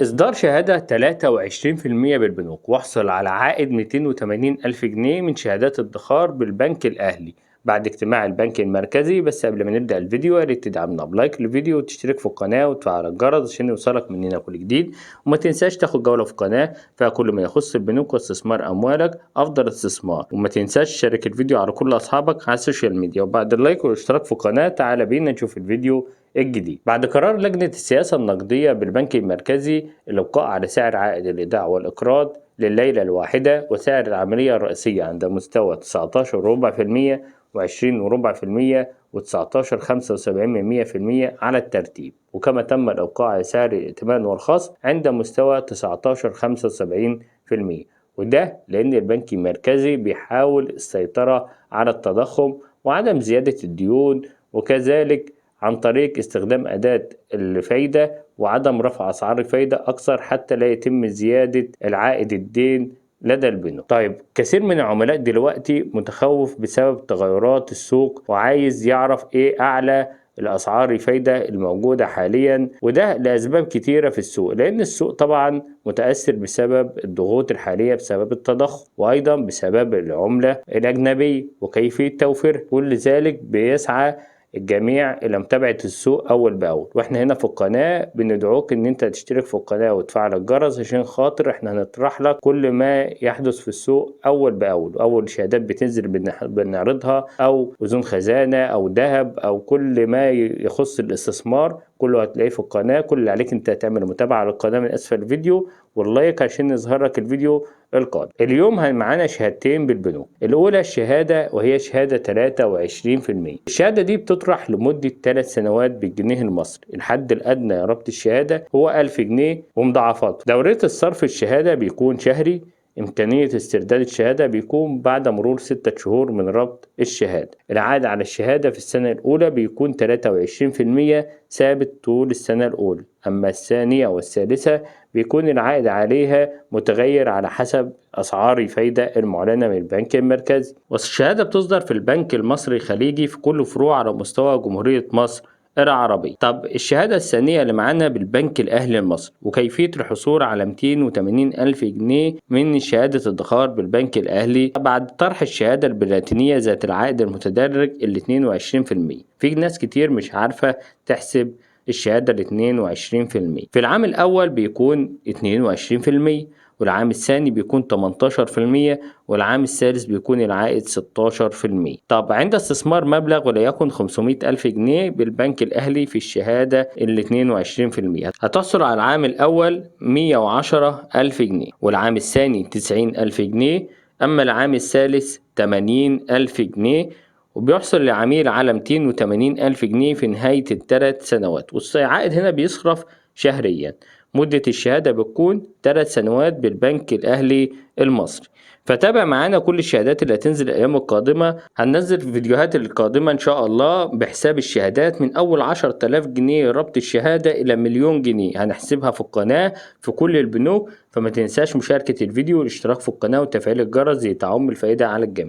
إصدار شهادة 23% بالبنوك واحصل على عائد 280 ألف جنيه من شهادات ادخار بالبنك الأهلي بعد اجتماع البنك المركزي. بس قبل ما نبدأ الفيديو يا ريت تدعمنا بلايك للفيديو وتشترك في القناة وتفعل الجرس عشان يوصلك مننا كل جديد، وما تنساش تاخد جولة في القناة فيها كل ما يخص البنوك واستثمار أموالك أفضل استثمار، وما تنساش تشارك الفيديو على كل أصحابك على السوشيال ميديا. وبعد اللايك والاشتراك في القناة تعالى بينا نشوف الفيديو الجديد. بعد قرار لجنة السياسة النقدية بالبنك المركزي الإبقاء على سعر عائد الإيداع والإقراض لليلة الواحدة وسعر العملية الرئيسية عند مستوى 19.4% و20.4% و19.75% على الترتيب، وكما تم الإبقاء على سعر الائتمان والخصم عند مستوى 19.75%، وده لأن البنك المركزي بيحاول السيطرة على التضخم وعدم زيادة الديون، وكذلك عن طريق استخدام أداة الفايدة وعدم رفع أسعار الفايدة أكثر حتى لا يتم زيادة العائد الدين لدى البنوك. طيب كثير من العملاء دلوقتي متخوف بسبب تغيرات السوق وعايز يعرف ايه أعلى الأسعار الفايدة الموجودة حاليا، وده لأسباب كتيرة في السوق، لأن السوق طبعا متأثر بسبب الضغوط الحالية بسبب التضخم وأيضا بسبب العملة الأجنبية وكيفية توفيرها. كل ذلك بيسعى الجميع إلى متابعة السوق أول بأول، وإحنا هنا في القناة بندعوك إن أنت تشترك في القناة وتفعل الجرس عشان خاطر إحنا هنطرح لك كل ما يحدث في السوق أول بأول، أول شهادات بتنزل بنعرضها أو أذون خزانة أو ذهب أو كل ما يخص الاستثمار كله هتلاقيه في القناة. كل اللي عليك أنت تعمل متابعة للقناة من أسفل الفيديو واللايك عشان يظهر لك الفيديو القادم. اليوم معانا شهادتين بالبنوك. الأولى الشهادة وهي شهادة 23%. الشهادة دي بتطرح لمدة 3 سنوات بالجنيه المصري. الحد الأدنى لربط الشهادة هو 1000 جنيه ومضاعفاته. دورة الصرف الشهادة بيكون شهري. إمكانية استرداد الشهادة بيكون بعد مرور 6 شهور من ربط الشهادة. العائد على الشهادة في السنة الأولى بيكون 23% ثابت طول السنة الأولى، أما الثانية والثالثة بيكون العائد عليها متغير على حسب أسعار الفايدة المعلنة من البنك المركزي. والشهادة بتصدر في البنك المصري الخليجي في كل فروع على مستوى جمهورية مصر العربية. طب الشهادة الثانية اللي معانا بالبنك الأهلي المصري، وكيفية الحصول على 280 ألف جنيه من شهادة ادخار بالبنك الأهلي بعد طرح الشهادة البلاتينية ذات العائد المتدرج 22%. في ناس كتير مش عارفة تحسب الشهادة 22%. في العام الأول بيكون 22%، والعام الثاني بيكون 18%، والعام الثالث بيكون العائد 16%. طب عند استثمار مبلغ وليكن 500 ألف جنيه بالبنك الأهلي في الشهادة 22% هتحصل على العام الأول 110 ألف جنيه، والعام الثاني 90 ألف جنيه، أما العام الثالث 80 ألف جنيه، وبيحصل العميل على 280 ألف جنيه في نهاية ال3 سنوات. والعائد هنا بيصرف شهريا. مدة الشهادة بتكون 3 سنوات بالبنك الأهلي المصري. فتابع معانا كل الشهادات اللي هتنزل الأيام القادمة. هننزل الفيديوهات القادمة إن شاء الله بحساب الشهادات من أول 10,000 جنيه ربط الشهادة إلى 1,000,000 جنيه هنحسبها في القناة في كل البنوك. فما تنساش مشاركة الفيديو والاشتراك في القناة وتفعيل الجرس لتعم الفائدة على الجميع.